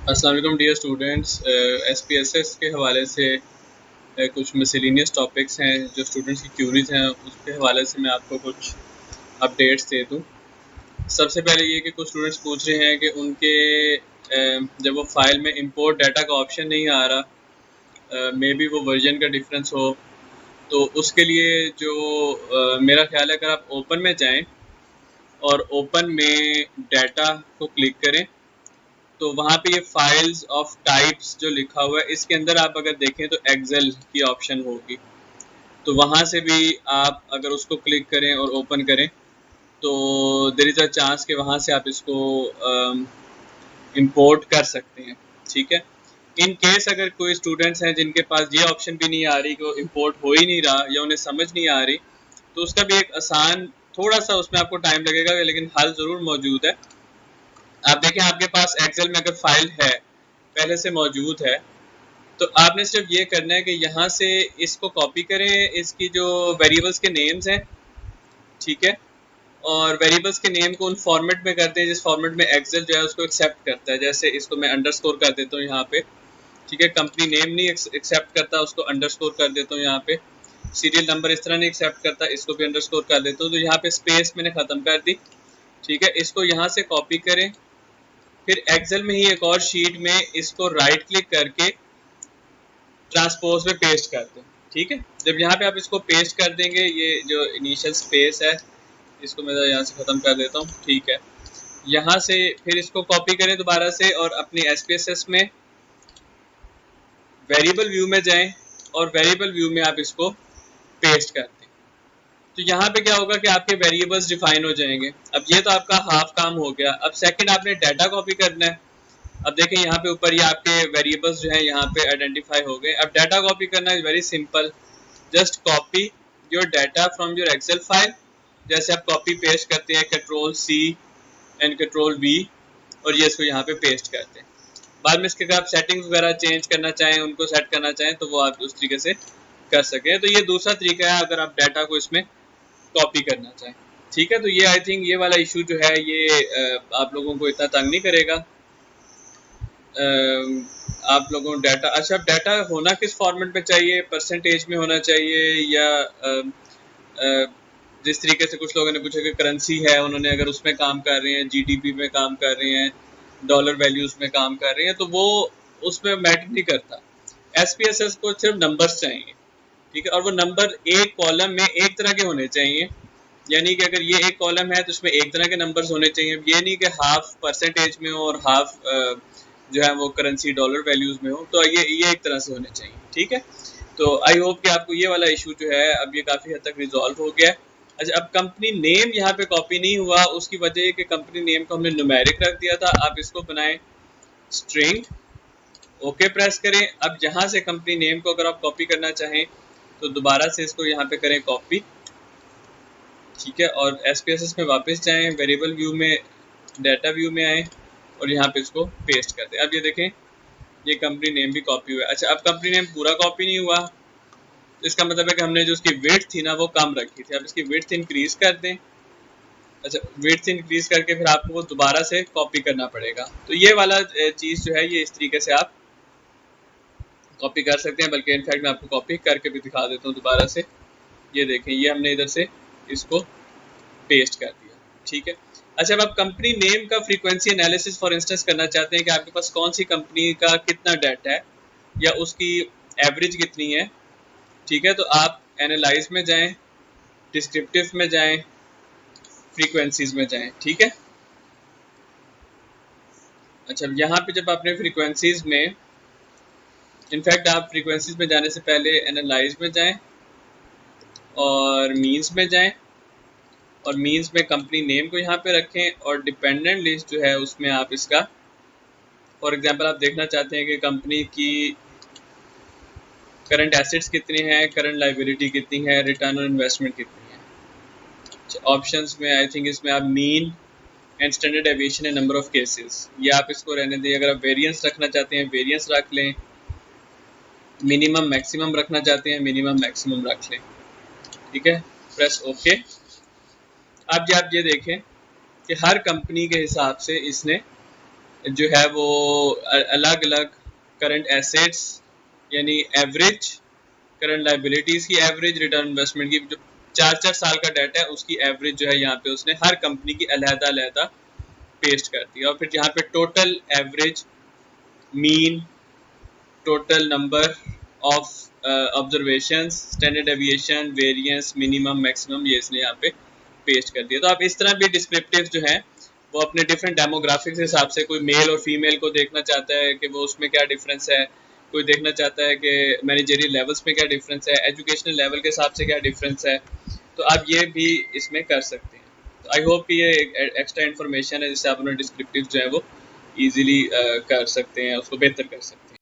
अस्सलाम वालेकुम dear students. SPSS के हवाले से कुछ मिसलिनियस टॉपिक्स हैं जो स्टूडेंट्स की क्यूरीज हैं, उसके हवाले से मैं आपको कुछ अपडेट्स दे दूं। सबसे पहले ये कि कुछ स्टूडेंट्स पूछ रहे हैं कि उनके जब वो फाइल में इंपोर्ट डाटा का ऑप्शन नहीं आ रहा, मे बी वो वर्जन का डिफरेंस हो, तो उसके लिए जो मेरा ख्याल है, अगर आप ओपन में जाएं और ओपन में डाटा को क्लिक करें तो वहाँ पे ये फाइल्स ऑफ टाइप्स जो लिखा हुआ है, इसके अंदर आप अगर देखें तो एक्सेल की ऑप्शन होगी। तो वहाँ से भी आप अगर उसको क्लिक करें और ओपन करें तो देयर इज़ अ चांस कि वहाँ से आप इसको इंपोर्ट कर सकते हैं। ठीक है, इन केस अगर कोई स्टूडेंट्स हैं जिनके पास ये ऑप्शन भी नहीं आ रही कि वो इंपोर्ट हो ही नहीं रहा या उन्हें समझ नहीं आ रही, तो उसका भी एक आसान, थोड़ा सा उसमें आपको टाइम लगेगा लेकिन हल ज़रूर मौजूद है। आप देखें, आपके पास एक्सेल में अगर फाइल है, पहले से मौजूद है, तो आपने सिर्फ ये करना है कि यहाँ से इसको कॉपी करें, इसकी जो वेरिएबल्स के नेम्स हैं, ठीक है, और वेरिएबल्स के नेम को उन फॉर्मेट में करते हैं जिस फॉर्मेट में एक्सेल जो है उसको एक्सेप्ट करता है। जैसे इसको मैं अंडरस्कोर कर देता हूँ यहाँ पे, ठीक है, कंपनी नेम नहीं एक्सेप्ट करता, उसको अंडरस्कोर कर देता हूँ यहाँ पे। सीरियल नंबर इस तरह नहीं एक्सेप्ट करता, इसको भी अंडरस्कोर कर देता हूँ। तो यहाँ पे स्पेस मैंने ख़त्म कर दी, ठीक है। इसको यहाँ से कॉपी करें, फिर एक्सेल में ही एक और शीट में इसको राइट क्लिक करके ट्रांसपोज में पेस्ट कर दें, ठीक है। जब यहाँ पे आप इसको पेस्ट कर देंगे, ये जो इनिशियल स्पेस है इसको मैं यहाँ से ख़त्म कर देता हूँ, ठीक है। यहाँ से फिर इसको कॉपी करें दोबारा से और अपनी एसपीएसएस में वेरिएबल व्यू में जाएं और वेरिएबल व्यू में आप इसको पेस्ट कर दें। तो यहाँ पे क्या होगा कि आपके वेरिएबल्स डिफाइन हो जाएंगे। अब ये तो आपका हाफ काम हो गया। अब सेकंड आपने डाटा कॉपी करना है। अब देखें यहाँ पे ऊपर ये आपके वेरिएबल्स जो हैं यहाँ पे आइडेंटिफाई हो गए। अब डाटा कॉपी करना is very simple, just copy your data from your Excel file. जैसे आप कॉपी पेस्ट करते हैं, control C and control V, और ये इसको यहाँ पे पेस्ट करते हैं। बाद में इसके अगर आप सेटिंग्स वगैरह चेंज करना चाहें, उनको सेट करना चाहें, तो वो आप उस तरीके से कर सकें। तो ये दूसरा तरीका है अगर आप डाटा को इसमें कॉपी करना चाहें, ठीक है। तो ये आई थिंक ये वाला इशू जो है ये आप लोगों को इतना तंग नहीं करेगा। आप लोगों को डाटा, अच्छा, डाटा होना किस फॉर्मेट में चाहिए, परसेंटेज में होना चाहिए या जिस तरीके से कुछ लोगों ने पूछा कि करेंसी है, उन्होंने अगर उसमें काम कर रहे हैं, जीडीपी में काम कर रहे हैं, डॉलर वैल्यूज में काम कर रहे हैं, तो वो उसमें मैटर नहीं करता। एसपीएसएस को सिर्फ नंबर्स चाहिए, ठीक है, और वो नंबर एक कॉलम में एक तरह के होने चाहिए। यानी कि अगर ये एक कॉलम है तो उसमें एक तरह के नंबर्स होने चाहिए। ये नहीं कि हाफ परसेंटेज में हो और हाफ जो है वो करेंसी डॉलर वैल्यूज में हो। तो ये एक तरह से होने चाहिए, ठीक है। तो आई होप कि आपको ये वाला इशू जो है अब ये काफ़ी हद तक रिजॉल्व हो गया है। अच्छा, अब कंपनी नेम यहाँ पे कॉपी नहीं हुआ, उसकी वजह है कि कंपनी नेम को हमने न्यूमेरिक रख दिया था। आप इसको बनाएं स्ट्रिंग, ओके प्रेस करें। अब यहाँ से कंपनी नेम को अगर आप कॉपी करना चाहें तो दोबारा से इसको यहाँ पे करें कॉपी, ठीक है, और एसपीएसएस में वापस जाएं, वेरिएबल व्यू में, डाटा व्यू में आए और यहाँ पे इसको पेस्ट कर दें। अब ये देखें, ये कंपनी नेम भी कॉपी हुआ है। अच्छा, अब कंपनी नेम पूरा कॉपी नहीं हुआ, तो इसका मतलब है कि हमने जो उसकी विड्थ थी ना वो कम रखी थी। अब इसकी विड्थ इंक्रीज कर दें। अच्छा, विड्थ इंक्रीज करके फिर आपको वो दोबारा से कॉपी करना पड़ेगा। तो ये वाला चीज़ जो है ये इस तरीके से आप कॉपी कर सकते हैं। बल्कि इनफैक्ट मैं आपको कॉपी करके भी दिखा देता हूँ दोबारा से। ये देखें, ये हमने इधर से इसको पेस्ट कर दिया, ठीक है। अच्छा, अब आप कंपनी नेम का फ्रीक्वेंसी एनालिसिस फॉर इंस्टेंस करना चाहते हैं कि आपके पास कौन सी कंपनी का कितना डाटा है या उसकी एवरेज कितनी है, ठीक है। तो आप एनालाइज में जाएं, डिस्क्रिप्टिव में जाएं, फ्रीक्वेंसीज में जाएं, ठीक है। अच्छा, यहाँ पे जब आपने फ्रीक्वेंसीज में, इनफैक्ट आप फ्रीक्वेंसीज में जाने से पहले एनालाइज में जाएं और मीन्स में जाएं, और मीन्स में कंपनी नेम को यहाँ पे रखें और डिपेंडेंट लिस्ट जो है उसमें आप इसका, फॉर एग्जांपल आप देखना चाहते हैं कि कंपनी की करंट एसेट्स कितनी हैं, करंट लाइबिलिटी कितनी है, रिटर्न ऑन इन्वेस्टमेंट कितनी है। ऑप्शंस में आई थिंक इसमें आप mean and standard deviation and number of cases, ये आप इसको रहने दें। अगर आप वेरिएंस रखना चाहते हैं वेरिएंस रख लें, मिनिमम मैक्सिमम रखना चाहते हैं मिनिमम मैक्सिमम रख लें, ठीक है। Press okay. अब आप ये देखें कि हर कंपनी के हिसाब से इसने जो है वो अलग अलग करंट एसेट्स यानी एवरेज, करंट लाइबिलिटीज़ की एवरेज, रिटर्न इन्वेस्टमेंट की जो 4-4 साल का डाटा है उसकी एवरेज जो है यहाँ पे उसने हर कंपनी की अलहदा-अलहदा पेस्ट कर दी। और फिर यहाँ पे total average, mean, total number of observations, standard deviation, variance, minimum, maximum, ये इसने यहाँ पे पेस्ट कर दिया। तो आप इस तरह भी डिस्क्रिप्टिव जो है वो अपने डिफरेंट डेमोग्राफिक्स के हिसाब से, कोई मेल और फीमेल को देखना चाहता है कि वो उसमें क्या डिफरेंस है, कोई देखना चाहता है कि मैनेजरियल लेवल्स में क्या डिफरेंस है, एजुकेशनल लेवल के हिसाब से क्या डिफरेंस है, तो आप ये भी इसमें कर सकते हैं। तो आई होप कि ये एक्स्ट्रा इन्फॉर्मेशन है जिससे आप अपना डिस्क्रिप्टिव जो है वो ईजिली कर सकते हैं, उसको बेहतर कर सकते हैं।